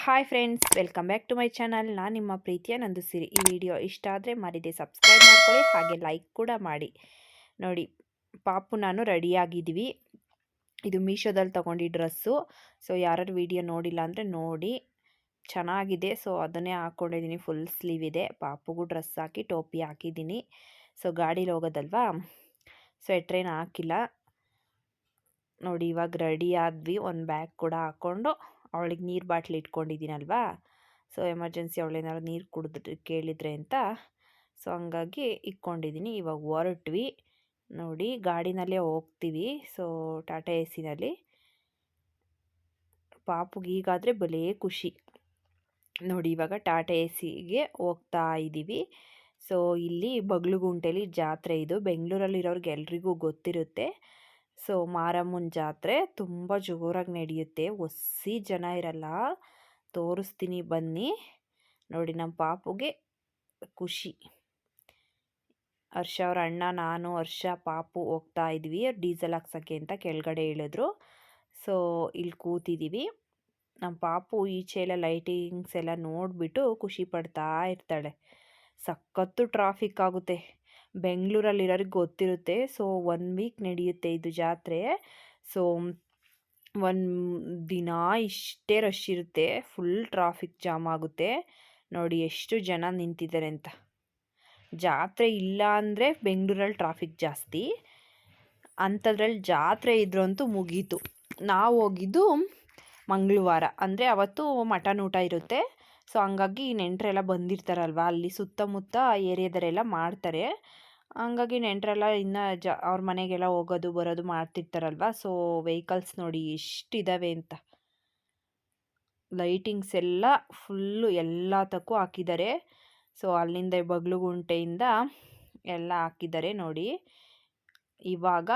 Hi friends, welcome back to my channel. ನಾನು ನಿಮ್ಮ ಪ್ರೀತಿಯ ನಂದು ಸಿರಿ. ಈ ವಿಡಿಯೋ ಇಷ್ಟ ಆದರೆ ಮರಿದೆ ಸಬ್ಸ್ಕ್ರೈಬ್ ಮಾಡ್ಕೊಳ್ಳಿ, ಹಾಗೆ ಲೈಕ್ ಕೂಡ ಮಾಡಿ. ನೋಡಿ, ಪಾಪು ನಾನು ರೆಡಿಯಾಗಿದ್ದೀವಿ. ಇದು ಮೀಶೋದಲ್ಲಿ ತೊಗೊಂಡು ಡ್ರೆಸ್ಸು. ಸೊ ಯಾರು ವಿಡಿಯೋ ನೋಡಿಲ್ಲ ಅಂದರೆ ನೋಡಿ, ಚೆನ್ನಾಗಿದೆ. ಸೊ ಅದನ್ನೇ ಹಾಕ್ಕೊಂಡಿದ್ದೀನಿ. ಫುಲ್ ಸ್ಲೀವ್ ಇದೆ. ಪಾಪುಗೂ ಡ್ರೆಸ್ ಹಾಕಿ ಟೋಪಿ ಹಾಕಿದ್ದೀನಿ. ಸೊ ಗಾಡೀಲಿ ಹೋಗೋದಲ್ವಾ, ಸ್ವೆಟ್ರೇನು ಹಾಕಿಲ್ಲ. ನೋಡಿ, ಇವಾಗ ರೆಡಿ ಆದ್ವಿ. ಒಂದು ಬ್ಯಾಗ್ ಕೂಡ ಹಾಕ್ಕೊಂಡು ಅವಳಿಗೆ ನೀರು ಬಾಟ್ಲಿ ಇಟ್ಕೊಂಡಿದ್ದೀನಲ್ವಾ. ಸೊ ಎಮರ್ಜೆನ್ಸಿ ಅವಳೇನಾದ್ರು ನೀರು ಕುಡಿದ್ರೆ ಕೇಳಿದರೆ ಅಂತ, ಸೊ ಹಂಗಾಗಿ ಇಟ್ಕೊಂಡಿದ್ದೀನಿ. ಇವಾಗ ಹೊರಟ್ವಿ. ನೋಡಿ, ಗಾಡಿನಲ್ಲೇ ಹೋಗ್ತೀವಿ. ಸೊ ಟಾಟಾ ಎ ಸಿನಲ್ಲಿ. ಪಾಪುಗೆ ಈಗಾದರೆ ಭಲೇ ಖುಷಿ. ನೋಡಿ, ಇವಾಗ ಟಾಟಾ ಎ ಸಿಗೆ ಹೋಗ್ತಾ ಇದ್ದೀವಿ. ಸೊ ಇಲ್ಲಿ ಬಗ್ಲುಗುಂಟೆಲಿ ಜಾತ್ರೆ. ಇದು ಬೆಂಗಳೂರಲ್ಲಿರೋರ್ಗೆ ಎಲ್ರಿಗೂ ಗೊತ್ತಿರುತ್ತೆ. ಸೊ ಮಾರಮ್ಮನ ಜಾತ್ರೆ ತುಂಬ ಜೋರಾಗಿ ನಡೆಯುತ್ತೆ. ಒಸ್ಸಿ ಜನ ಇರಲ್ಲ. ತೋರಿಸ್ತೀನಿ ಬನ್ನಿ. ನೋಡಿ, ನಮ್ಮ ಪಾಪುಗೆ ಖುಷಿ. ಹರ್ಷ ಅವ್ರ ಅಣ್ಣ, ನಾನು, ಹರ್ಷ, ಪಾಪು ಹೋಗ್ತಾ ಇದ್ವಿ ಡೀಸೆಲ್ ಹಾಕ್ಸೋಕ್ಕೆ ಅಂತ. ಕೆಳಗಡೆ ಇಳಿದ್ರು. ಸೊ ಇಲ್ಲಿ ಕೂತಿದ್ದೀವಿ. ನಮ್ಮ ಪಾಪು ಈಚೆ ಎಲ್ಲ ಲೈಟಿಂಗ್ಸ್ ಎಲ್ಲ ನೋಡಿಬಿಟ್ಟು ಖುಷಿ ಪಡ್ತಾ ಇರ್ತಾಳೆ. ಸಖತ್ತು ಟ್ರಾಫಿಕ್ ಆಗುತ್ತೆ. ಬೆಂಗಳೂರಲ್ಲಿರೋರಿಗೆ ಗೊತ್ತಿರುತ್ತೆ. ಸೊ 1 ವೀಕ್ ನಡೆಯುತ್ತೆ ಇದು ಜಾತ್ರೆ. ಸೊ ಒಂದು ದಿನ ಇಷ್ಟೇ ರಶ್ ಇರುತ್ತೆ. ಫುಲ್ ಟ್ರಾಫಿಕ್ ಜಾಮ್ ಆಗುತ್ತೆ. ನೋಡಿ ಎಷ್ಟು ಜನ ನಿಂತಿದ್ದಾರೆ ಅಂತ. ಜಾತ್ರೆ ಇಲ್ಲ ಅಂದರೆ ಬೆಂಗಳೂರಲ್ಲಿ ಟ್ರಾಫಿಕ್ ಜಾಸ್ತಿ. ಅಂಥದ್ರಲ್ಲಿ ಜಾತ್ರೆ ಇದ್ರಂತೂ ಮುಗೀತು. ನಾವು ಹೋಗಿದ್ದು ಮಂಗಳವಾರ, ಅಂದರೆ ಅವತ್ತು ಮಟನ್ ಊಟ ಇರುತ್ತೆ. ಸೊ ಹಂಗಾಗಿ ನೆಂಟರೆಲ್ಲ ಬಂದಿರ್ತಾರಲ್ವ, ಅಲ್ಲಿ ಸುತ್ತಮುತ್ತ ಏರಿಯಾದರೆಲ್ಲ ಮಾಡ್ತಾರೆ. ಹಂಗಾಗಿ ನೆಂಟರೆಲ್ಲ ಇನ್ನು ಅವ್ರ ಮನೆಗೆಲ್ಲ ಹೋಗೋದು ಬರೋದು ಮಾಡ್ತಿರ್ತಾರಲ್ವ. ಸೊ ವೆಹಿಕಲ್ಸ್ ನೋಡಿ ಎಷ್ಟಿದ್ದಾವೆ ಅಂತ. ಲೈಟಿಂಗ್ಸ್ ಎಲ್ಲ ಫುಲ್ಲು ಎಲ್ಲದಕ್ಕೂ ಹಾಕಿದ್ದಾರೆ. ಸೊ ಅಲ್ಲಿಂದ ಬಗ್ಲುಗುಂಟೆಯಿಂದ ಎಲ್ಲ ಹಾಕಿದ್ದಾರೆ ನೋಡಿ. ಇವಾಗ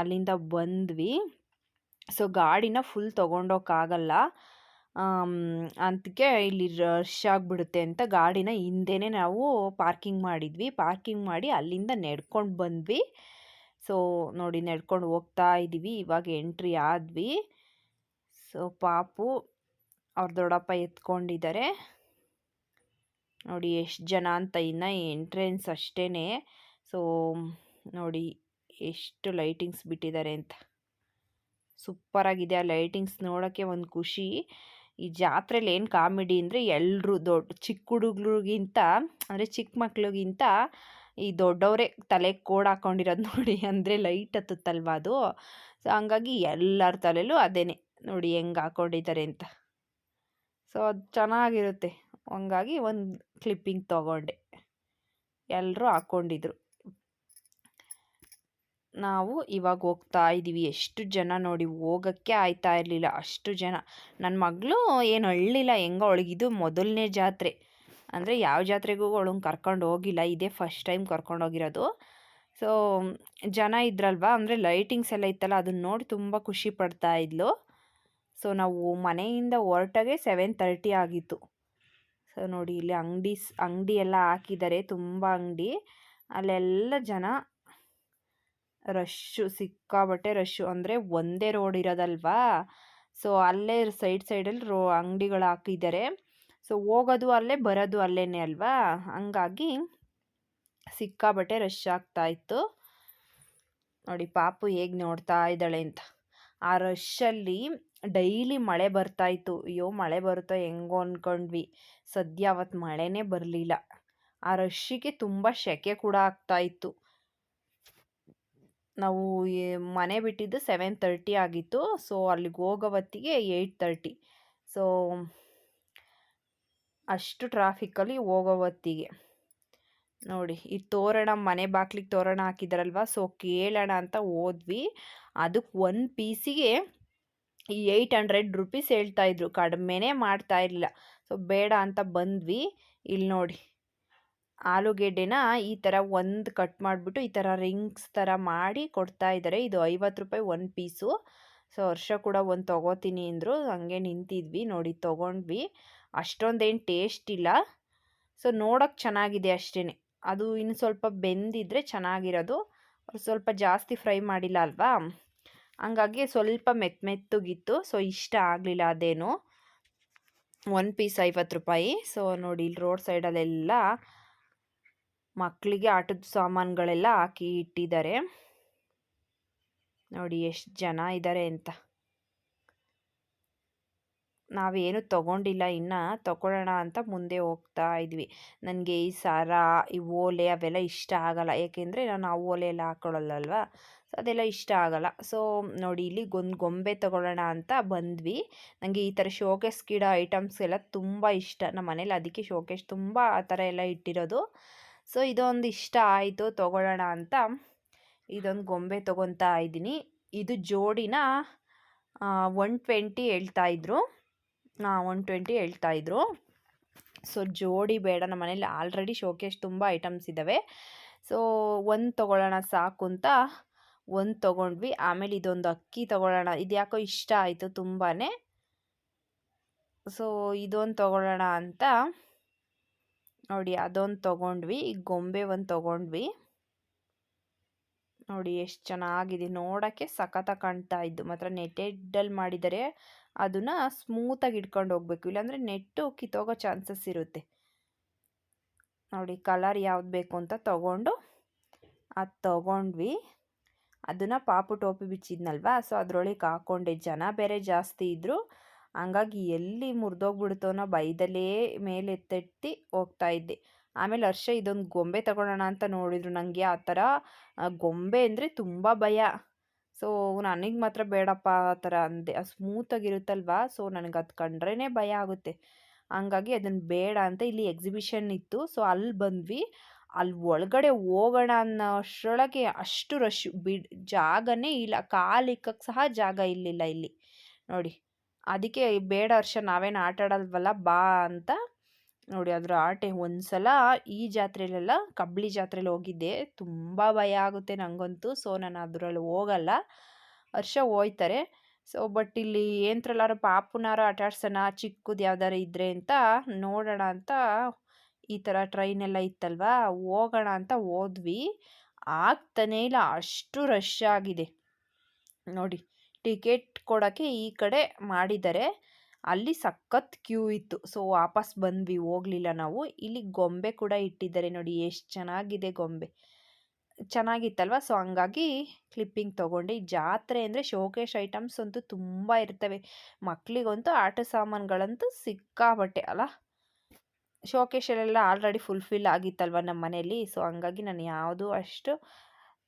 ಅಲ್ಲಿಂದ ಬಂದ್ವಿ. ಸೊ ಗಾಡಿನ ಫುಲ್ ತೊಗೊಂಡೋಕ್ಕಾಗಲ್ಲ, ಅದಕ್ಕೆ ಇಲ್ಲಿ ರಶ್ ಆಗಿಬಿಡುತ್ತೆ ಅಂತ ಗಾಡಿನ ಹಿಂದೆನೇ ನಾವು ಪಾರ್ಕಿಂಗ್ ಮಾಡಿದ್ವಿ. ಪಾರ್ಕಿಂಗ್ ಮಾಡಿ ಅಲ್ಲಿಂದ ನಡ್ಕೊಂಡು ಬಂದ್ವಿ. ಸೊ ನೋಡಿ, ನಡ್ಕೊಂಡು ಹೋಗ್ತಾ ಇದ್ದೀವಿ. ಇವಾಗ ಎಂಟ್ರಿ ಆದ್ವಿ. ಸೊ ಪಾಪು ಅವ್ರ ದೊಡ್ಡಪ್ಪ ಎತ್ಕೊಂಡಿದ್ದಾರೆ. ನೋಡಿ ಎಷ್ಟು ಜನ ಅಂತ. ಇನ್ನು ಎಂಟ್ರೆನ್ಸ್ ಅಷ್ಟೇ. ಸೊ ನೋಡಿ ಎಷ್ಟು ಲೈಟಿಂಗ್ಸ್ ಬಿಟ್ಟಿದ್ದಾರೆ ಅಂತ. ಸೂಪರಾಗಿದೆ. ಆ ಲೈಟಿಂಗ್ಸ್ ನೋಡೋಕ್ಕೆ ಒಂದು ಖುಷಿ. ಈ ಜಾತ್ರೆಯಲ್ಲಿ ಏನು ಕಾಮಿಡಿ ಅಂದರೆ, ಎಲ್ಲರೂ ಚಿಕ್ಕ ಹುಡುಗರಿಗಿಂತ, ಅಂದರೆ ಚಿಕ್ಕ ಮಕ್ಳಿಗಿಂತ ಈ ದೊಡ್ಡವರೇ ತಲೆಗೆ ಕೋಡ್ ಹಾಕ್ಕೊಂಡಿರೋದು ನೋಡಿ. ಅಂದರೆ ಲೈಟ್ ಹತ್ತುತ್ತಲ್ವ ಅದು. ಸೊ ಹಂಗಾಗಿ ಎಲ್ಲರ ತಲೆಯಲ್ಲೂ ಅದೇ ನೋಡಿ ಹೆಂಗೆ ಹಾಕ್ಕೊಂಡಿದ್ದಾರೆ ಅಂತ. ಸೊ ಅದು ಚೆನ್ನಾಗಿರುತ್ತೆ. ಹಂಗಾಗಿ ಒಂದು ಕ್ಲಿಪ್ಪಿಂಗ್ ತೊಗೊಂಡೆ. ಎಲ್ಲರೂ ಹಾಕ್ಕೊಂಡಿದ್ರು. ನಾವು ಇವಾಗ ಹೋಗ್ತಾ ಇದ್ದೀವಿ. ಎಷ್ಟು ಜನ ನೋಡಿ, ಹೋಗೋಕ್ಕೆ ಆಯ್ತಾ ಇರಲಿಲ್ಲ, ಅಷ್ಟು ಜನ. ನನ್ನ ಮಗಳು ಏನು ಅಳ್ಳಿಲ್ಲ. ಹೆಂಗೋ ಅವಳಿಗಿದು ಮೊದಲನೇ ಜಾತ್ರೆ. ಅಂದರೆ ಯಾವ ಜಾತ್ರೆಗೂ ಅವಳನ್ನ ಕರ್ಕೊಂಡು ಹೋಗಿಲ್ಲ. ಇದೇ ಫಸ್ಟ್ ಟೈಮ್ ಕರ್ಕೊಂಡು ಹೋಗಿರೋದು. ಸೊ ಜನ ಇದ್ರಲ್ವ, ಅಂದರೆ ಲೈಟಿಂಗ್ಸ್ ಎಲ್ಲ ಇತ್ತಲ್ಲ, ಅದನ್ನ ನೋಡಿ ತುಂಬ ಖುಷಿ ಪಡ್ತಾ ಇದ್ಲು. ಸೊ ನಾವು ಮನೆಯಿಂದ ಹೊರಟಾಗೆ 7:30 ಆಗಿತ್ತು. ಸೊ ನೋಡಿ, ಇಲ್ಲಿ ಅಂಗಡಿ ಎಲ್ಲ ಹಾಕಿದ್ದಾರೆ. ತುಂಬ ಅಂಗಡಿ. ಅಲ್ಲೆಲ್ಲ ಜನ ರಶ್ಶು, ಸಿಕ್ಕಾಬಟ್ಟೆ ರಶ್ಶು. ಅಂದರೆ ಒಂದೇ ರೋಡ್ ಇರೋದಲ್ವಾ. ಸೊ ಅಲ್ಲೇ ಸೈಡಲ್ಲಿ ಅಂಗಡಿಗಳು ಹಾಕಿದ್ದಾರೆ. ಸೊ ಹೋಗೋದು ಅಲ್ಲೇ, ಬರೋದು ಅಲ್ಲೇ ಅಲ್ವಾ. ಹಂಗಾಗಿ ಸಿಕ್ಕಾಬಟ್ಟೆ ರಶ್ ಆಗ್ತಾಯಿತ್ತು. ನೋಡಿ ಪಾಪು ಹೇಗೆ ನೋಡ್ತಾ ಇದ್ದಾಳೆ ಅಂತ. ಆ ರಶ್ಶಲ್ಲಿ ಡೈಲಿ ಮಳೆ ಬರ್ತಾಯಿತ್ತು. ಅಯ್ಯೋ ಮಳೆ ಬರುತ್ತೋ ಹೆಂಗೋ ಅಂದ್ಕೊಂಡ್ವಿ. ಸದ್ಯ ಅವತ್ತು ಮಳೆನೇ ಬರಲಿಲ್ಲ. ಆ ರಶ್ಶಿಗೆ ತುಂಬ ಸೆಕೆ ಕೂಡ ಆಗ್ತಾಯಿತ್ತು. ನಾವು ಮನೆ ಬಿಟ್ಟಿದ್ದು 7:30 ಆಗಿತ್ತು. ಸೊ ಅಲ್ಲಿಗೆ ಹೋಗೋ ಹೊತ್ತಿಗೆ 8:30. ಸೊ ಅಷ್ಟು ಟ್ರಾಫಿಕ್ಕಲ್ಲಿ ಹೋಗೋ ಹೊತ್ತಿಗೆ ನೋಡಿ, ಈ ತೋರಣ, ಮನೆ ಬಾಗ್ಲಿಗೆ ತೋರಣ ಹಾಕಿದಾರಲ್ವ. ಸೊ ಕೇಳೋಣ ಅಂತ ಹೋದ್ವಿ. ಅದಕ್ಕೆ ಒಂದು ಪೀಸಿಗೆ 800 ರುಪೀಸ್ ಹೇಳ್ತಾಯಿದ್ರು. ಕಡಿಮೆನೇ ಮಾಡ್ತಾ ಇರಲಿಲ್ಲ. ಸೊ ಬೇಡ ಅಂತ ಬಂದ್ವಿ. ಇಲ್ಲಿ ನೋಡಿ, ಆಲೂಗೆಡ್ಡೆನ ಈ ಥರ ಒಂದು ಕಟ್ ಮಾಡಿಬಿಟ್ಟು ಈ ಥರ ರಿಂಗ್ಸ್ ಥರ ಮಾಡಿ ಕೊಡ್ತಾ ಇದ್ದಾರೆ. ಇದು 50 ರೂಪಾಯಿ ಒಂದು ಪೀಸು. ಸೊ ಹರ್ಷ ಕೂಡ ಒಂದು ತೊಗೋತೀನಿ ಅಂದರು. ಹಂಗೆ ನಿಂತಿದ್ವಿ. ನೋಡಿ ತೊಗೊಂಡ್ವಿ. ಅಷ್ಟೊಂದೇನು ಟೇಸ್ಟ್ ಇಲ್ಲ. ಸೊ ನೋಡೋಕ್ಕೆ ಚೆನ್ನಾಗಿದೆ ಅಷ್ಟೇ. ಅದು ಇನ್ನು ಸ್ವಲ್ಪ ಬೆಂದಿದ್ರೆ ಚೆನ್ನಾಗಿರೋದು. ಸ್ವಲ್ಪ ಜಾಸ್ತಿ ಫ್ರೈ ಮಾಡಿಲ್ಲ ಅಲ್ವಾ, ಹಂಗಾಗಿ ಸ್ವಲ್ಪ ಮೆತ್ತಗಿತ್ತು. ಸೊ ಇಷ್ಟ ಆಗಲಿಲ್ಲ ಅದೇನು. ಒಂದು ಪೀಸ್ 50 ರೂಪಾಯಿ. ಸೊ ನೋಡಿ ಇಲ್ಲಿ ರೋಡ್ ಸೈಡಲ್ಲೆಲ್ಲ ಮಕ್ಕಳಿಗೆ ಆಟದ ಸಾಮಾನುಗಳೆಲ್ಲ ಹಾಕಿ ಇಟ್ಟಿದ್ದಾರೆ. ನೋಡಿ ಎಷ್ಟು ಜನ ಇದ್ದಾರೆ ಅಂತ. ನಾವೇನು ತೊಗೊಂಡಿಲ್ಲ, ಇನ್ನು ತೊಗೊಳ್ಳೋಣ ಅಂತ ಮುಂದೆ ಹೋಗ್ತಾ ಇದ್ವಿ. ನನಗೆ ಈ ಸರ, ಈ ಓಲೆ ಅವೆಲ್ಲ ಇಷ್ಟ ಆಗಲ್ಲ. ಏಕೆಂದರೆ ನಾನು ಆ ಓಲೆ ಎಲ್ಲ ಹಾಕ್ಕೊಳ್ಳಲ್ಲಲ್ವ, ಸೊ ಅದೆಲ್ಲ ಇಷ್ಟ ಆಗಲ್ಲ. ಸೊ ನೋಡಿ ಇಲ್ಲಿ ಗೊಂಬೆ ತೊಗೊಳ್ಳೋಣ ಅಂತ ಬಂದ್ವಿ. ನನಗೆ ಈ ಥರ ಶೋಕೇಸ್ ಗಿಡ ಐಟಮ್ಸ್ ಎಲ್ಲ ತುಂಬ ಇಷ್ಟ. ನಮ್ಮ ಮನೇಲಿ ಅದಕ್ಕೆ ಶೋಕೇಸ್ ತುಂಬ ಆ ಥರ ಎಲ್ಲ ಇಟ್ಟಿರೋದು. ಸೊ ಇದೊಂದು ಇಷ್ಟ ಆಯಿತು, ತೊಗೊಳ್ಳೋಣ ಅಂತ ಇದೊಂದು ಗೊಂಬೆ ತೊಗೊತಾ ಇದ್ದೀನಿ. ಇದು ಜೋಡಿನ 120 ಹೇಳ್ತಾಯಿದ್ರು. 120 ಹೇಳ್ತಾಯಿದ್ರು. ಸೊ ಜೋಡಿ ಬೇಡ, ನಮ್ಮ ಮನೇಲಿ ಆಲ್ರೆಡಿ ಶೋಕೇಸ್ ತುಂಬ ಐಟಮ್ಸ್ ಇದ್ದಾವೆ. ಸೊ ಒಂದು ತೊಗೊಳ್ಳೋಣ ಸಾಕು ಅಂತ ಒಂದು ತೊಗೊಂಡ್ವಿ. ಆಮೇಲೆ ಇದೊಂದು ಅಕ್ಕಿ ತೊಗೊಳ್ಳೋಣ, ಇದು ಯಾಕೋ ಇಷ್ಟ ಆಯಿತು ತುಂಬಾ. ಸೊ ಇದೊಂದು ತೊಗೊಳ್ಳೋಣ ಅಂತ ನೋಡಿ ಅದೊಂದು ತೊಗೊಂಡ್ವಿ. ಈ ಗೊಂಬೆ ಒಂದು ತೊಗೊಂಡ್ವಿ. ನೋಡಿ ಎಷ್ಟು ಚೆನ್ನಾಗಿದೆ, ನೋಡೋಕ್ಕೆ ಸಖತ್ತಾಗಿ ಕಾಣ್ತಾ ಇದ್ದು. ಮಾತ್ರ ನೆಟ್ಟೆಡ್ಡಲ್ಲಿ ಮಾಡಿದರೆ ಅದನ್ನು ಸ್ಮೂತಾಗಿ ಇಟ್ಕೊಂಡು ಹೋಗ್ಬೇಕು, ಇಲ್ಲಾಂದರೆ ನೆಟ್ಟು ಕಿತ್ತೋಗೋ ಚಾನ್ಸಸ್ ಇರುತ್ತೆ. ನೋಡಿ ಕಲರ್ ಯಾವ್ದು ಬೇಕು ಅಂತ ತೊಗೊಂಡು ಅದು ತೊಗೊಂಡ್ವಿ. ಅದನ್ನು ಪಾಪು ಟೋಪಿ ಬಿಚ್ಚಿದ್ನಲ್ವ, ಸೊ ಅದರೊಳಗೆ ಹಾಕ್ಕೊಂಡೆ. ಜನ ಬೇರೆ ಜಾಸ್ತಿ ಇದ್ದರು, ಹಂಗಾಗಿ ಎಲ್ಲಿ ಮುರಿದೋಗ್ಬಿಡ್ತೋನೋ ಭಯದಲ್ಲೇ ಮೇಲೆ ಎತ್ತೆತ್ತಿ ಹೋಗ್ತಾ ಇದ್ದೆ. ಆಮೇಲೆ ಹರ್ಷ ಇದೊಂದು ಗೊಂಬೆ ತಗೊಳ್ಳೋಣ ಅಂತ ನೋಡಿದ್ರು. ನನಗೆ ಆ ಥರ ಗೊಂಬೆ ಅಂದರೆ ತುಂಬ ಭಯ. ಸೊ ನನಗೆ ಮಾತ್ರ ಬೇಡಪ್ಪ ಆ ಥರ ಅಂದೆ. ಅದು ಸ್ಮೂತಾಗಿರುತ್ತಲ್ವ, ಸೊ ನನಗೆ ಅದು ಕಂಡ್ರೇ ಭಯ ಆಗುತ್ತೆ. ಹಂಗಾಗಿ ಅದನ್ನು ಬೇಡ ಅಂತ ಇಲ್ಲಿ ಎಕ್ಸಿಬಿಷನ್ ಇತ್ತು, ಸೊ ಅಲ್ಲಿ ಬಂದ್ವಿ. ಅಲ್ಲಿ ಒಳಗಡೆ ಹೋಗೋಣ ಅನ್ನೋ ಅಷ್ಟರೊಳಗೆ ಅಷ್ಟು ರಶ್, ಜಾಗನೇ ಇಲ್ಲ, ಕಾಲಿಕ್ಕಕ್ಕೆ ಸಹ ಜಾಗ ಇರಲಿಲ್ಲ ಇಲ್ಲಿ ನೋಡಿ. ಅದಕ್ಕೆ ಬೇಡ ಹರ್ಷ, ನಾವೇನು ಆಟ ಆಡಲ್ವಲ್ಲ ಬಾ ಅಂತ ನೋಡಿ ಅದರ ಆಟೆ. ಒಂದು ಸಲ ಈ ಜಾತ್ರೆಯಲ್ಲೆಲ್ಲ ಕಬ್ಳಿ ಜಾತ್ರೆಯಲ್ಲಿ ಹೋಗಿದ್ದೆ, ತುಂಬ ಭಯ ಆಗುತ್ತೆ ನನಗಂತೂ. ಸೊ ನಾನು ಅದರಲ್ಲಿ ಹೋಗಲ್ಲ, ಹರ್ಷ ಹೋಯ್ತಾರೆ. ಸೊ ಬಟ್ ಇಲ್ಲಿ ಏನತ್ರಲ್ಲಾರು ಪಾಪುನಾರ ಆಟ ಆಡ್ಸೋಣ, ಚಿಕ್ಕದು ಯಾವ್ದಾರು ಇದ್ದರೆ ಅಂತ ನೋಡೋಣ ಅಂತ ಈ ಥರ ಟ್ರೈನ್ ಎಲ್ಲ ಇತ್ತಲ್ವ, ಹೋಗೋಣ ಅಂತ ಹೋದ್ವಿ. ಆಗ್ತಾನೇ ಇಲ್ಲ, ಅಷ್ಟು ರಶ್ ಆಗಿದೆ ನೋಡಿ. ಟಿಕೆಟ್ ಕೊಡೋಕ್ಕೆ ಈ ಕಡೆ ಮಾಡಿದ್ದಾರೆ, ಅಲ್ಲಿ ಸಖತ್ ಕ್ಯೂ ಇತ್ತು. ಸೊ ವಾಪಸ್ ಬಂದ್ವಿ, ಹೋಗಲಿಲ್ಲ ನಾವು. ಇಲ್ಲಿ ಗೊಂಬೆ ಕೂಡ ಇಟ್ಟಿದ್ದಾರೆ ನೋಡಿ, ಎಷ್ಟು ಚೆನ್ನಾಗಿದೆ ಗೊಂಬೆ, ಚೆನ್ನಾಗಿತ್ತಲ್ವ. ಸೊ ಹಂಗಾಗಿ ಕ್ಲಿಪ್ಪಿಂಗ್ ತೊಗೊಂಡೆ. ಈ ಜಾತ್ರೆ ಅಂದರೆ ಶೋಕೇಶ್ ಐಟಮ್ಸ್ ಅಂತೂ ತುಂಬ ಇರ್ತವೆ. ಮಕ್ಕಳಿಗಂತೂ ಆಟ ಸಾಮಾನುಗಳಂತೂ ಸಿಕ್ಕಾಬಟ್ಟೆ ಅಲ್ಲ. ಶೋಕೇಶಲ್ಲೆಲ್ಲ ಆಲ್ರೆಡಿ ಫುಲ್ಫಿಲ್ ಆಗಿತ್ತಲ್ವ ನಮ್ಮ ಮನೇಲಿ, ಸೊ ಹಂಗಾಗಿ ನಾನು ಯಾವುದೂ ಅಷ್ಟು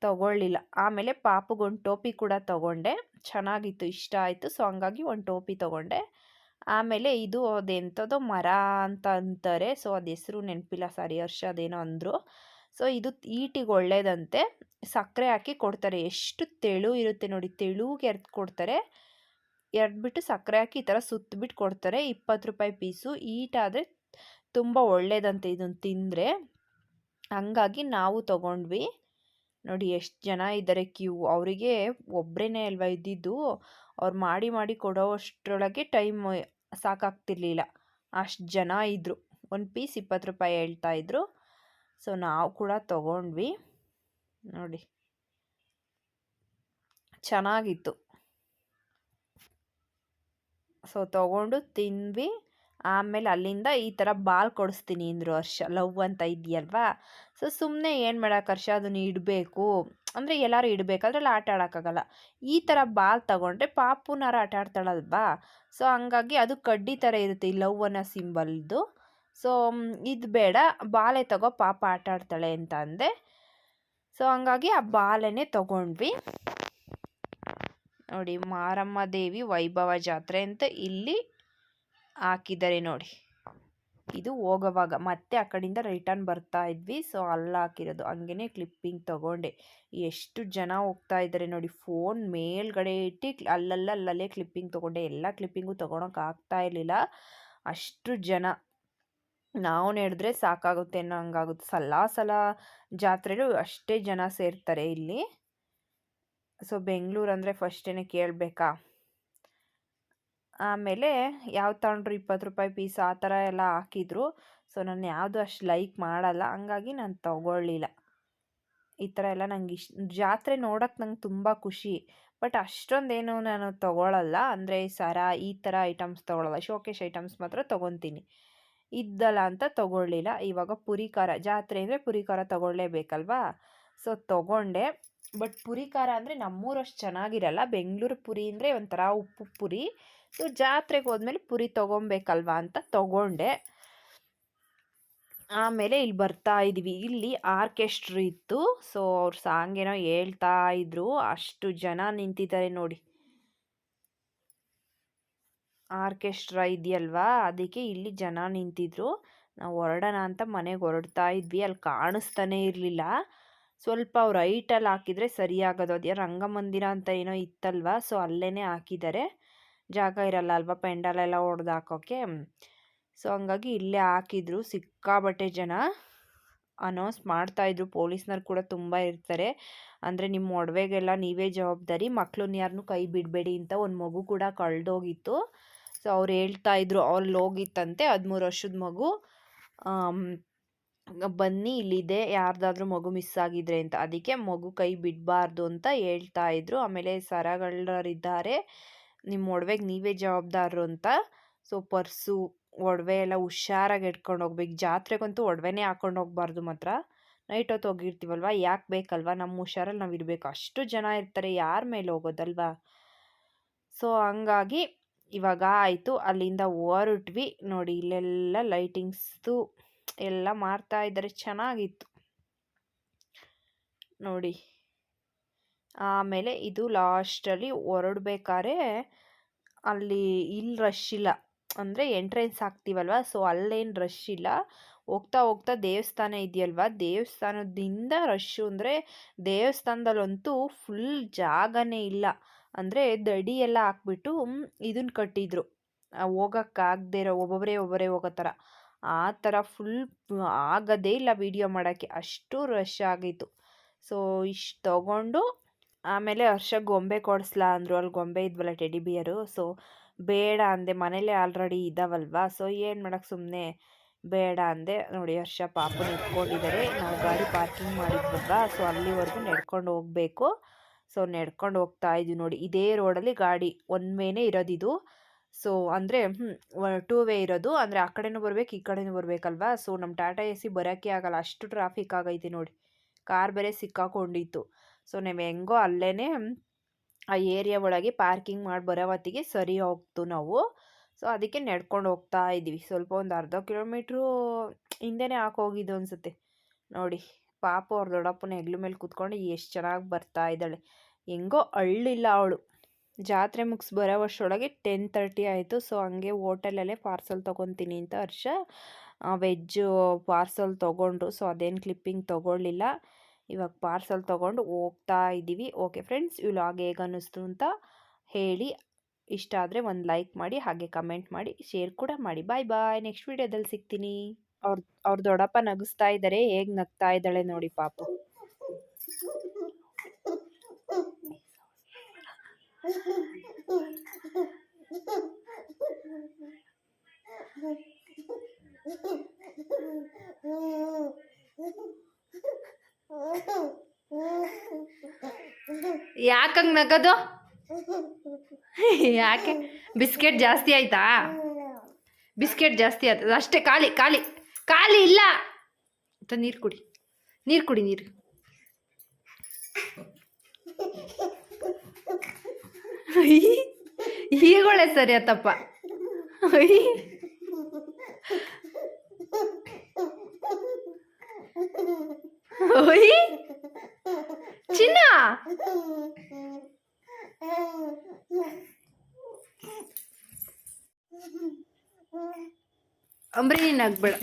ತೊಗೊಳ್ಳಿಲ್ಲ. ಆಮೇಲೆ ಪಾಪುಗೊಂದು ಟೋಪಿ ಕೂಡ ತೊಗೊಂಡೆ, ಚೆನ್ನಾಗಿತ್ತು, ಇಷ್ಟ ಆಯಿತು. ಸೊ ಹಂಗಾಗಿ ಒಂದು ಟೋಪಿ ತೊಗೊಂಡೆ. ಆಮೇಲೆ ಇದು ಅದೆಂಥದ್ದೋ ಮರ ಅಂತ ಅಂತಾರೆ, ಸೊ ಅದು ಹೆಸರು ನೆನಪಿಲ್ಲ, ಸಾರಿ ಹರ್ಷ ಅದೇನೋ ಅಂದರು. ಸೊ ಇದು ಈಟಿಗೆ ಒಳ್ಳೇದಂತೆ, ಸಕ್ಕರೆ ಹಾಕಿ ಕೊಡ್ತಾರೆ. ಎಷ್ಟು ತೆಳು ಇರುತ್ತೆ ನೋಡಿ, ತೆಳುಗೆ ಎರ್ದು ಕೊಡ್ತಾರೆ. ಎರ್ದ್ಬಿಟ್ಟು ಸಕ್ಕರೆ ಹಾಕಿ ಈ ಥರ ಸುತ್ತಬಿಟ್ಟು ಕೊಡ್ತಾರೆ. 20 ರೂಪಾಯಿ ಪೀಸು. ಈಟಾದರೆ ತುಂಬ ಒಳ್ಳೇದಂತೆ ಇದನ್ನು ತಿಂದರೆ, ಹಂಗಾಗಿ ನಾವು ತೊಗೊಂಡ್ವಿ. ನೋಡಿ ಎಷ್ಟು ಜನ ಇದ್ದಾರೆ ಕ್ಯೂ. ಅವರಿಗೆ ಒಬ್ಬರೇ ಅಲ್ವಾ ಇದ್ದಿದ್ದು, ಅವ್ರು ಮಾಡಿ ಮಾಡಿ ಕೊಡೋ ಅಷ್ಟರೊಳಗೆ ಟೈಮ್ ಸಾಕಾಗ್ತಿರ್ಲಿಲ್ಲ, ಅಷ್ಟು ಜನ ಇದ್ದರು. ಒಂದು ಪೀಸ್ 20 ರೂಪಾಯಿ ಹೇಳ್ತಾಯಿದ್ರು. ಸೊ ನಾವು ಕೂಡ ತೊಗೊಂಡ್ವಿ ನೋಡಿ, ಚೆನ್ನಾಗಿತ್ತು. ಸೊ ತೊಗೊಂಡು ತಿಂದ್ವಿ. ಆಮೇಲೆ ಅಲ್ಲಿಂದ ಈ ಥರ ಬಾಲ್ ಕೊಡಿಸ್ತೀನಿ ಅಂದರು ಹರ್ಷ, ಲವ್ ಅಂತ ಇದೆಯಲ್ವಾ. ಸೊ ಸುಮ್ಮನೆ ಏನು ಮಾಡೋಕೆ ಹರ್ಷ, ಅದನ್ನು ಇಡಬೇಕು ಅಂದರೆ ಎಲ್ಲರೂ ಇಡಬೇಕು, ಅದರಲ್ಲಿ ಆಟ ಆಡೋಕ್ಕಾಗಲ್ಲ. ಈ ಥರ ಬಾಲ್ ತಗೊಂಡ್ರೆ ಪಾಪುನಾರ ಆಟ ಆಡ್ತಾಳಲ್ವಾ, ಸೊ ಹಂಗಾಗಿ ಅದು ಕಡ್ಡಿ ಥರ ಇರುತ್ತೆ ಈ ಲವ್ ಅನ್ನೋ ಸಿಂಬಲ್ದು. ಸೊ ಇದು ಬೇಡ, ಬಾಲೆ ತಗೋ, ಪಾಪ ಆಟ ಆಡ್ತಾಳೆ ಅಂತ ಅಂದೆ. ಸೊ ಹಂಗಾಗಿ ಆ ಬಾಲನ್ನೇ ತೊಗೊಂಡ್ವಿ ನೋಡಿ. ಮಾರಮ್ಮ ದೇವಿ ವೈಭವ ಜಾತ್ರೆ ಅಂತ ಇಲ್ಲಿ ಹಾಕಿದ್ದಾರೆ ನೋಡಿ. ಇದು ಹೋಗೋವಾಗ ಮತ್ತೆ ಆ ಕಡೆಯಿಂದ ರಿಟರ್ನ್ ಬರ್ತಾ ಇದ್ವಿ, ಸೊ ಅಲ್ಲಿ ಹಾಕಿರೋದು. ಹಂಗೇ ಕ್ಲಿಪ್ಪಿಂಗ್ ತೊಗೊಂಡೆ. ಎಷ್ಟು ಜನ ಹೋಗ್ತಾ ಇದ್ದಾರೆ ನೋಡಿ, ಫೋನ್ ಮೇಲ್ಗಡೆ ಇಟ್ಟು ಅಲ್ಲಲ್ಲೇ ಕ್ಲಿಪ್ಪಿಂಗ್ ತೊಗೊಂಡೆ. ಎಲ್ಲ ಕ್ಲಿಪ್ಪಿಂಗು ತೊಗೊಳಕ್ಕೆ ಆಗ್ತಾ ಇರಲಿಲ್ಲ, ಅಷ್ಟು ಜನ. ನಾವು ನಡೆದ್ರೆ ಸಾಕಾಗುತ್ತೆ ಅನ್ನೋ ಹಂಗಾಗುತ್ತೆ. ಸಲ ಜಾತ್ರೆಗಳು ಅಷ್ಟೇ ಜನ ಸೇರ್ತಾರೆ ಇಲ್ಲಿ. ಸೊ ಬೆಂಗಳೂರು ಅಂದರೆ ಫಸ್ಟೇ ಕೇಳಬೇಕಾ. ಆಮೇಲೆ ಯಾವ್ದು ತಗೊಂಡ್ರು 20 ರೂಪಾಯಿ ಪೀಸ್ ಆ ಥರ ಎಲ್ಲ ಹಾಕಿದ್ರು. ಸೊ ನಾನು ಯಾವುದು ಅಷ್ಟು ಲೈಕ್ ಮಾಡಲ್ಲ, ಹಂಗಾಗಿ ನಾನು ತೊಗೊಳ್ಳಿಲ್ಲ. ಈ ಥರ ಎಲ್ಲ ನಂಗೆ ಜಾತ್ರೆ ನೋಡೋಕ್ಕೆ ನಂಗೆ ತುಂಬ ಖುಷಿ, ಬಟ್ ಅಷ್ಟೊಂದೇನು ನಾನು ತೊಗೊಳಲ್ಲ. ಅಂದರೆ ಸರ ಈ ಥರ ಐಟಮ್ಸ್ ತೊಗೊಳಲ್ಲ, ಶೋಕೇಶ್ ಐಟಮ್ಸ್ ಮಾತ್ರ ತೊಗೊತೀನಿ. ಇದ್ದಲ್ಲ ಅಂತ ತೊಗೊಳ್ಳಿಲ್ಲ. ಇವಾಗ ಪುರಿ ಖಾರ, ಜಾತ್ರೆ ಅಂದರೆ ಪುರಿ ಖಾರ ತೊಗೊಳ್ಳೇಬೇಕಲ್ವಾ, ಸೊ ತೊಗೊಂಡೆ. ಬಟ್ ಪುರಿ ಖಾರ ಅಂದರೆ ನಮ್ಮೂರಷ್ಟು ಚೆನ್ನಾಗಿರಲ್ಲ. ಬೆಂಗಳೂರು ಪುರಿ ಅಂದರೆ ಒಂಥರ ಉಪ್ಪು ಪುರಿ. ಸೊ ಜಾತ್ರೆಗೆ ಹೋದ್ಮೇಲೆ ಪುರಿ ತೊಗೊಬೇಕಲ್ವಾ ಅಂತ ತೊಗೊಂಡೆ. ಆಮೇಲೆ ಇಲ್ಲಿ ಬರ್ತಾ ಇದ್ವಿ, ಇಲ್ಲಿ ಆರ್ಕೆಸ್ಟ್ರಾ ಇತ್ತು. ಸೊ ಅವ್ರು ಸಾಂಗ್ ಏನೋ ಹೇಳ್ತಾ ಇದ್ರು, ಅಷ್ಟು ಜನ ನಿಂತಿದ್ದಾರೆ ನೋಡಿ. ಆರ್ಕೆಸ್ಟ್ರಾ ಇದೆಯಲ್ವಾ, ಅದಕ್ಕೆ ಇಲ್ಲಿ ಜನ ನಿಂತಿದ್ರು. ನಾವು ಹೊರಡೋಣ ಅಂತ ಮನೆಗೆ ಹೊರಡ್ತಾ ಇದ್ವಿ, ಅಲ್ಲಿ ಕಾಣಿಸ್ತಾನೆ ಇರಲಿಲ್ಲ. ಸ್ವಲ್ಪ ಅವ್ರು ಹೈಟಲ್ಲಿ ಹಾಕಿದರೆ ಸರಿಯಾಗೋದು. ಅದೇ ರಂಗಮಂದಿರ ಅಂತ ಏನೋ ಇತ್ತಲ್ವಾ, ಸೊ ಅಲ್ಲೇ ಹಾಕಿದ್ದಾರೆ. ಜಾಗ ಇರಲ್ಲ ಅಲ್ವಾ ಪೆಂಡಲೆಲ್ಲ ಹೊಡೆದು ಹಾಕೋಕ್ಕೆ. ಸೊ ಹಂಗಾಗಿ ಇಲ್ಲೇ ಹಾಕಿದ್ರು. ಸಿಕ್ಕಾಬಟ್ಟೆ ಜನ ಅನೌನ್ಸ್ ಮಾಡ್ತಾಯಿದ್ರು. ಪೊಲೀಸ್ನವ್ರು ಕೂಡ ತುಂಬ ಇರ್ತಾರೆ. ಅಂದರೆ ನಿಮ್ಮ ಒಡವೆಗೆಲ್ಲ ನೀವೇ ಜವಾಬ್ದಾರಿ, ಮಕ್ಕಳನ್ನ ಯಾರನ್ನೂ ಕೈ ಬಿಡಬೇಡಿ ಅಂತ. ಒಂದು ಮಗು ಕೂಡ ಕಳೆದೋಗಿತ್ತು. ಸೊ ಅವ್ರು ಹೇಳ್ತಾಯಿದ್ರು, ಅಲ್ಲಿ ಹೋಗಿತ್ತಂತೆ 13 ವರ್ಷದ ಮಗು, ಬನ್ನಿ ಇಲ್ಲಿದೆ ಯಾರ್ದಾದ್ರೂ ಮಗು ಮಿಸ್ ಆಗಿದ್ರೆ ಅಂತ. ಅದಕ್ಕೆ ಮಗು ಕೈ ಬಿಡಬಾರ್ದು ಅಂತ ಹೇಳ್ತಾಯಿದ್ರು. ಆಮೇಲೆ ಸರಗಳರಿದ್ದಾರೆ, ನಿಮ್ಮ ಒಡವೆಗೆ ನೀವೇ ಜವಾಬ್ದಾರರು ಅಂತ. ಸೊ ಪರ್ಸು ಒಡವೆ ಎಲ್ಲ ಹುಷಾರಾಗಿ ಇಟ್ಕೊಂಡು ಹೋಗ್ಬೇಕು. ಜಾತ್ರೆಗಂತೂ ಒಡವೆನೇ ಹಾಕೊಂಡು ಹೋಗ್ಬಾರ್ದು ಮಾತ್ರ. ನೈಟ್ ಹೊತ್ತು ಹೋಗಿರ್ತೀವಲ್ವ, ಯಾಕೆ ಬೇಕಲ್ವ, ನಮ್ಮ ಹುಷಾರಲ್ಲಿ ನಾವು ಇರಬೇಕು. ಅಷ್ಟು ಜನ ಇರ್ತಾರೆ, ಯಾರ ಮೇಲೆ ಹೋಗೋದಲ್ವಾ. ಸೊ ಹಂಗಾಗಿ ಇವಾಗ ಆಯಿತು, ಅಲ್ಲಿಂದ ಹೊರಟ್ವಿ. ನೋಡಿ ಇಲ್ಲೆಲ್ಲ ಲೈಟಿಂಗ್ಸ್ದು ಎಲ್ಲ ಮಾಡ್ತಾ ಇದ್ದಾರೆ, ಚೆನ್ನಾಗಿತ್ತು ನೋಡಿ. ಆಮೇಲೆ ಇದು ಲಾಸ್ಟಲ್ಲಿ ಹೊರಡ್ಬೇಕಾದ್ರೆ ಅಲ್ಲಿ ಇಲ್ಲಿ ರಶ್ ಇಲ್ಲ, ಅಂದರೆ ಎಂಟ್ರೆನ್ಸ್ ಆಗ್ತೀವಲ್ವ, ಸೊ ಅಲ್ಲೇನು ರಶ್ ಇಲ್ಲ. ಹೋಗ್ತಾ ಹೋಗ್ತಾ ದೇವಸ್ಥಾನ ಇದೆಯಲ್ವ, ದೇವಸ್ಥಾನದಿಂದ ರಶ್ಶು. ಅಂದರೆ ದೇವಸ್ಥಾನದಲ್ಲಂತೂ ಫುಲ್ ಜಾಗನೇ ಇಲ್ಲ. ಅಂದರೆ ದಡಿ ಎಲ್ಲ ಹಾಕ್ಬಿಟ್ಟು ಇದನ್ನು ಕಟ್ಟಿದ್ರು, ಹೋಗೋಕ್ಕಾಗದೇ ಇರೋ ಒಬ್ಬೊಬ್ಬರೇ ಹೋಗೋ ಥರ. ಆ ಥರ ಫುಲ್ ಆಗೋದೇ ಇಲ್ಲ ವೀಡಿಯೋ ಮಾಡೋಕ್ಕೆ, ಅಷ್ಟು ರಶ್ ಆಗಿತ್ತು. ಸೊ ಇಷ್ಟು ತೊಗೊಂಡು ಆಮೇಲೆ ಹರ್ಷ ಗೊಂಬೆ ಕೊಡಿಸ್ಲಾ ಅಂದರು. ಅಲ್ಲಿ ಗೊಂಬೆ ಇದ್ವಲ್ಲ ಟೆಡಿ ಬಿಯರು. ಸೊ ಬೇಡ ಅಂದೆ, ಮನೇಲೇ ಆಲ್ರೆಡಿ ಇದ್ದಾವಲ್ವ. ಸೊ ಏನು ಮಾಡೋಕ್ಕೆ ಸುಮ್ಮನೆ ಬೇಡ ಅಂದೆ. ನೋಡಿ ಹರ್ಷ ಪಾಪನ ಇಟ್ಕೊಂಡಿದ್ದಾರೆ. ನಾವು ಗಾಡಿ ಪಾರ್ಕಿಂಗ್ ಮಾಡಿದ್ವಲ್ವ, ಸೊ ಅಲ್ಲಿವರೆಗೂ ನಡ್ಕೊಂಡು ಹೋಗಬೇಕು. ಸೊ ನಡ್ಕೊಂಡು ಹೋಗ್ತಾ ಇದ್ವಿ ನೋಡಿ. ಇದೇ ರೋಡಲ್ಲಿ ಗಾಡಿ ಒನ್ ವೇನೇ ಇರೋದಿದು. ಸೊ ಅಂದರೆ 2 ವೇ ಇರೋದು. ಅಂದರೆ ಆ ಕಡೆನೂ ಬರ್ಬೇಕು, ಈ ಕಡೆನೂ ಬರಬೇಕಲ್ವಾ. ಸೊ ನಮ್ಮ ಟಾಟಾ ಎ ಸಿ ಬರೋಕ್ಕೆ ಆಗಲ್ಲ, ಅಷ್ಟು ಟ್ರಾಫಿಕ್ ಆಗೈತೆ ನೋಡಿ. ಕಾರ್ ಬೇರೆ ಸಿಕ್ಕಾಕೊಂಡಿತ್ತು. ಸೊ ನಾವು ಹೆಂಗೋ ಅಲ್ಲೇ ಆ ಏರಿಯಾ ಒಳಗೆ ಪಾರ್ಕಿಂಗ್ ಮಾಡಿ ಬರೋ ಹೊತ್ತಿಗೆ ಸರಿ ಹೋಗ್ತು ನಾವು. ಸೊ ಅದಕ್ಕೆ ನಡ್ಕೊಂಡು ಹೋಗ್ತಾ ಇದ್ವಿ. ಸ್ವಲ್ಪ ಒಂದು ಅರ್ಧ ಕಿಲೋಮೀಟ್ರು ಹಿಂದೆನೇ ಹಾಕೋಗಿದ್ದು ಅನಿಸುತ್ತೆ ನೋಡಿ. ಪಾಪ ಅವ್ರ ದೊಡ್ಡಪ್ಪನ ಹೆಗ್ಲ ಮೇಲೆ ಕೂತ್ಕೊಂಡು ಎಷ್ಟು ಚೆನ್ನಾಗಿ ಬರ್ತಾ ಇದ್ದಾಳೆ. ಹೆಂಗೋ ಅಳ್ಳಿಲ್ಲ ಅವಳು. ಜಾತ್ರೆ ಮುಗಿಸಿ ಬರೋ ವರ್ಷದೊಳಗೆ 10:30 ಆಯಿತು. ಸೊ ಹಂಗೆ ಹೋಟೆಲಲ್ಲೇ ಪಾರ್ಸಲ್ ತೊಗೊತೀನಿ ಅಂತ ಹರ್ಷ ವೆಜ್ಜು ಪಾರ್ಸಲ್ ತೊಗೊಂಡ್ರು. ಸೊ ಅದೇನು ಕ್ಲಿಪ್ಪಿಂಗ್ ತೊಗೊಳ್ಳಿಲ್ಲ. ಇವಾಗ ಪಾರ್ಸಲ್ ತೊಗೊಂಡು ಹೋಗ್ತಾ ಇದ್ದೀವಿ. ಓಕೆ ಫ್ರೆಂಡ್ಸ್, ಈ ವ್ಲಾಗ್ ಹೇಗೆ ಅನ್ನಿಸ್ತು ಅಂತ ಹೇಳಿ. ಇಷ್ಟ ಆದರೆ ಒಂದು ಲೈಕ್ ಮಾಡಿ, ಹಾಗೆ ಕಮೆಂಟ್ ಮಾಡಿ, ಶೇರ್ ಕೂಡ ಮಾಡಿ. ಬಾಯ್ ಬಾಯ್, ನೆಕ್ಸ್ಟ್ ವೀಡಿಯೋದಲ್ಲಿ ಸಿಗ್ತೀನಿ. ಅವ್ರ ದೊಡ್ಡಪ್ಪ ನಗಿಸ್ತಾ ಇದ್ದಾರೆ, ಹೇಗೆ ನಗ್ತಾ ಇದ್ದಾಳೆ ನೋಡಿ ಪಾಪ. ಯಾಕಂಗೆ ನಗದು? ಯಾಕೆ? ಬಿಸ್ಕೆಟ್ ಜಾಸ್ತಿ ಆಯ್ತಾ? ಬಿಸ್ಕೆಟ್ ಜಾಸ್ತಿ ಆಯ್ತದ ಅಷ್ಟೇ. ಖಾಲಿ ಖಾಲಿ ಖಾಲಿ ಇಲ್ಲ. ನೀರು ಕುಡಿ, ನೀರು ಕುಡಿ, ನೀರು. ಈಗೊಳ್ಳೆ ಸರಿ ಆತಪ್ಪ. ಚಿನ್ನ ಅಂಬ್ರಿ, ನೀನು ಆಗ್ಬೇಡ.